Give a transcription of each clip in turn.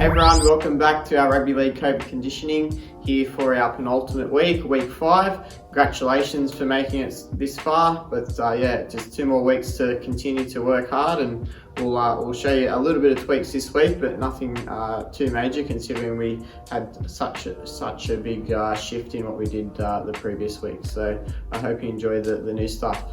Hey everyone, welcome back to our Rugby League COVID conditioning here for our penultimate week, week 5. Congratulations for making it this far, but yeah, just 2 more weeks to continue to work hard, and we'll show you a little bit of tweaks this week, but nothing too major considering we had such a big shift in what we did the previous week. So I hope you enjoy the new stuff.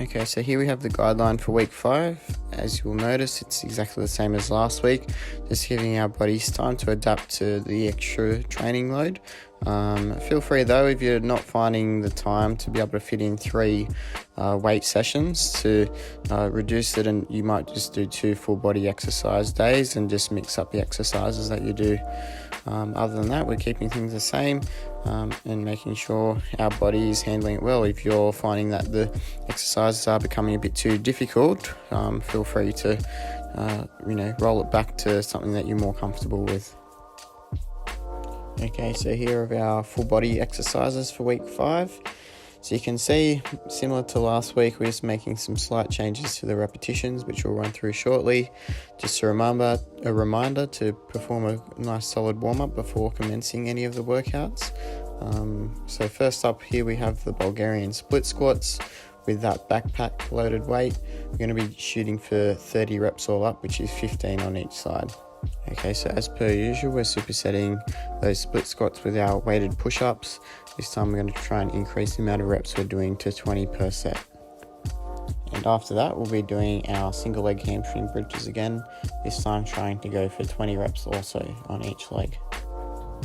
Okay, so here we have the guideline for week 5. As you'll notice, it's exactly the same as last week, just giving our bodies time to adapt to the extra training load. Feel free though, if you're not finding the time to be able to fit in 3 weight sessions, to reduce it, and you might just do 2 full body exercise days and just mix up the exercises that you do. Other than that, we're keeping things the same and making sure our body is handling it well. If you're finding that the exercises are becoming a bit too difficult, feel free to roll it back to something that you're more comfortable with. Okay, so here are our full body exercises for week 5. So you can see, similar to last week, we're just making some slight changes to the repetitions, which we'll run through shortly. Just a reminder to perform a nice solid warm-up before commencing any of the workouts. So first up here we have the Bulgarian split squats with that backpack loaded weight. We're going to be shooting for 30 reps all up, which is 15 on each side. Okay, so as per usual, we're supersetting those split squats with our weighted push-ups. This time we're going to try and increase the amount of reps we're doing to 20 per set. And after that, we'll be doing our single leg hamstring bridges again, this time trying to go for 20 reps also on each leg.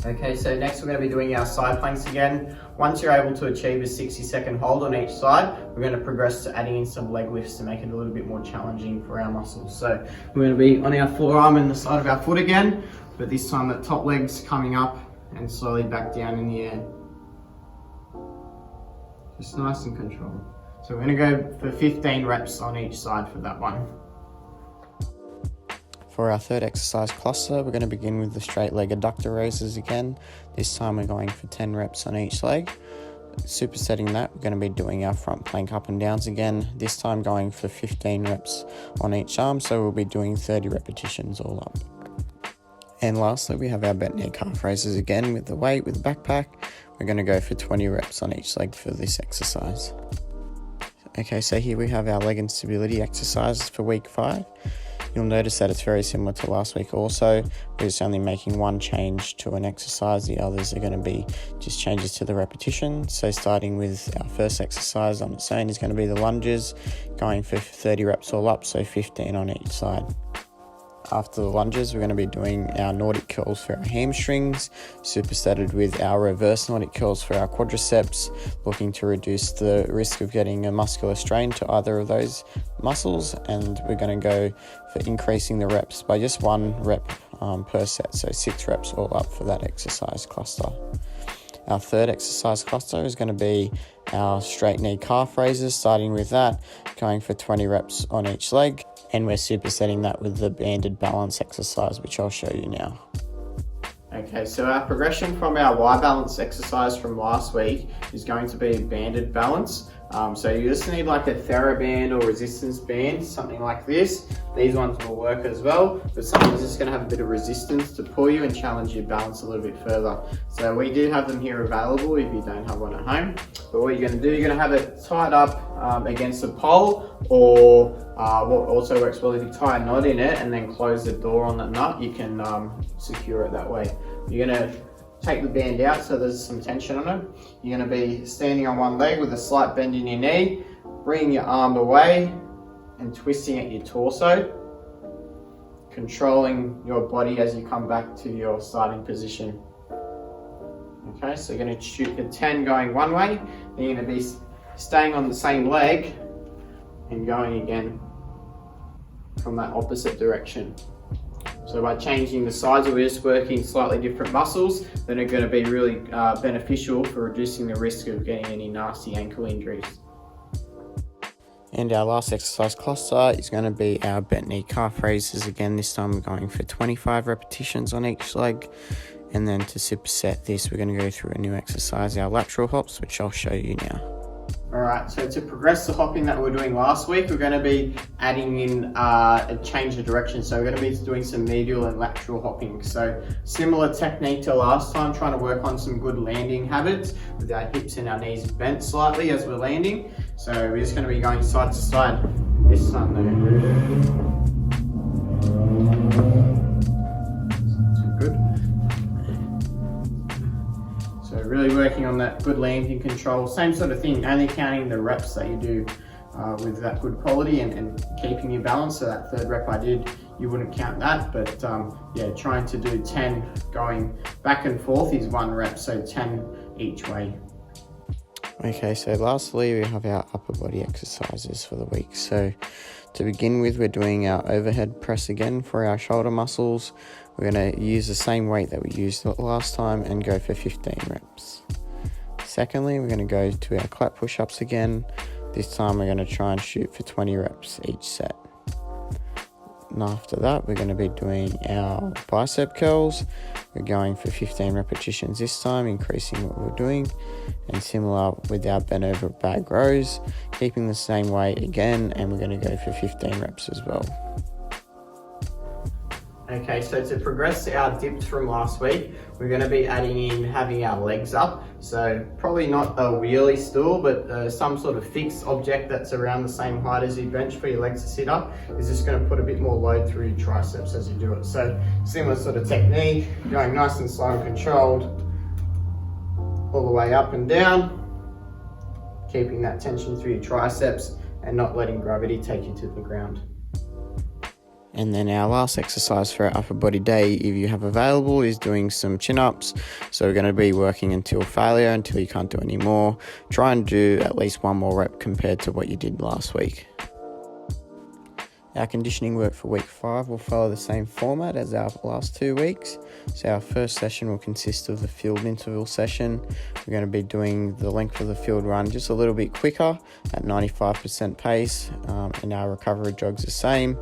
Okay, so next we're going to be doing our side planks again. Once you're able to achieve a 60-second hold on each side, we're going to progress to adding in some leg lifts to make it a little bit more challenging for our muscles. So we're going to be on our forearm and the side of our foot again, but this time the top leg's coming up and slowly back down in the air. Just nice and controlled. So we're going to go for 15 reps on each side for that one. For our third exercise cluster, we're going to begin with the straight leg adductor raises again. This time we're going for 10 reps on each leg. Supersetting that, we're going to be doing our front plank up and downs again, this time going for 15 reps on each arm, so we'll be doing 30 repetitions all up. And lastly, we have our bent knee calf raises again with the weight, with the backpack. We're going to go for 20 reps on each leg for this exercise. Okay, so here we have our leg and stability exercises for week 5. You'll notice that it's very similar to last week also. We're just only making one change to an exercise. The others are going to be just changes to the repetition. So starting with our first exercise on its own is going to be the lunges, going for 30 reps all up, so 15 on each side. After the lunges, we're going to be doing our Nordic curls for our hamstrings, supersetted with our reverse Nordic curls for our quadriceps, looking to reduce the risk of getting a muscular strain to either of those muscles. And we're going to go for increasing the reps by just 1 rep per set, so 6 reps all up for that exercise cluster. Our third exercise cluster is going to be our straight knee calf raises, starting with that, going for 20 reps on each leg. And we're supersetting that with the banded balance exercise, which I'll show you now. Okay, so our progression from our Y balance exercise from last week is going to be banded balance. So you just need like a TheraBand or resistance band, something like this. These ones will work as well, but something's just going to have a bit of resistance to pull you and challenge your balance a little bit further. So we do have them here available if you don't have one at home. But what you're going to do, you're going to have it tied up against a pole, or what also works well, if you tie a knot in it and then close the door on that nut, you can secure it that way. You're going to take the band out so there's some tension on it. You're going to be standing on one leg with a slight bend in your knee, bringing your arm away and twisting at your torso, controlling your body as you come back to your starting position. Okay, so you're going to shoot the 10 going one way, then you're going to be staying on the same leg and going again from that opposite direction. So by changing the sides, we're just working slightly different muscles that are going to be really beneficial for reducing the risk of getting any nasty ankle injuries. And our last exercise cluster is going to be our bent knee calf raises again. This time we're going for 25 repetitions on each leg. And then to superset this, we're going to go through a new exercise, our lateral hops, which I'll show you now. Alright, so to progress the hopping that we were doing last week, we're going to be adding in a change of direction. So we're going to be doing some medial and lateral hopping. So similar technique to last time, trying to work on some good landing habits with our hips and our knees bent slightly as we're landing. So we're just going to be going side to side this time though. Good. So really working on that good landing control, same sort of thing, only counting the reps that you do with that good quality and keeping your balance. So that third rep I did, you wouldn't count that, but yeah, trying to do 10 going back and forth is 1 rep, so 10 each way. Okay, so lastly we have our upper body exercises for the week. So to begin with, we're doing our overhead press again for our shoulder muscles. We're going to use the same weight that we used last time and go for 15 reps. Secondly, we're going to go to our clap push-ups again. This time we're going to try and shoot for 20 reps each set. And after that, we're going to be doing our bicep curls. We're going for 15 repetitions this time, increasing what we're doing. And similar with our bent over bag rows, keeping the same weight again, and we're going to go for 15 reps as well. Okay, so to progress our dips from last week, we're going to be adding in having our legs up. So probably not a wheelie stool, but some sort of fixed object that's around the same height as your bench for your legs to sit up is just going to put a bit more load through your triceps as you do it. So similar sort of technique, going nice and slow and controlled all the way up and down, keeping that tension through your triceps and not letting gravity take you to the ground. And then our last exercise for our upper body day, if you have available, is doing some chin-ups. So we're going to be working until failure, until you can't do any more. Try and do at least 1 more rep compared to what you did last week. Our conditioning work for week 5 will follow the same format as our last 2 weeks. So our first session will consist of the field interval session. We're going to be doing the length of the field run just a little bit quicker at 95% pace, and our recovery jog's the same.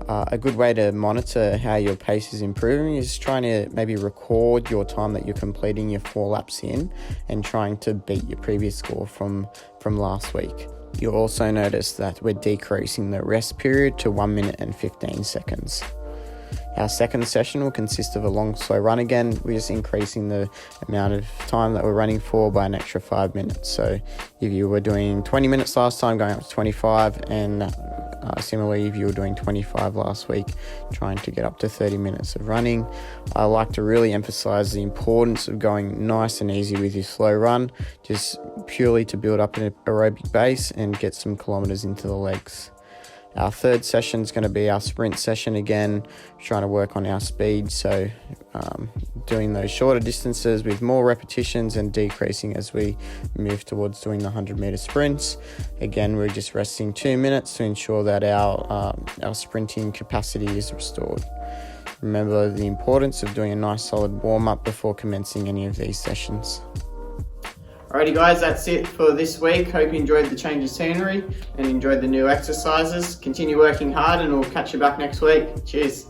A good way to monitor how your pace is improving is trying to maybe record your time that you're completing your 4 laps in and trying to beat your previous score from last week. You'll also notice that we're decreasing the rest period to 1 minute and 15 seconds. Our second session will consist of a long slow run again. We're just increasing the amount of time that we're running for by an extra 5 minutes. So if you were doing 20 minutes last time, going up to 25, and similarly if you were doing 25 last week, trying to get up to 30 minutes of running. I like to really emphasize the importance of going nice and easy with your slow run, just purely to build up an aerobic base and get some kilometers into the legs. Our third session is going to be our sprint session again, trying to work on our speed, so doing those shorter distances with more repetitions and decreasing as we move towards doing the 100-meter sprints. Again, we're just resting 2 minutes to ensure that our sprinting capacity is restored. Remember the importance of doing a nice solid warm-up before commencing any of these sessions. Alrighty guys, that's it for this week. Hope you enjoyed the change of scenery and enjoyed the new exercises. Continue working hard and we'll catch you back next week. Cheers.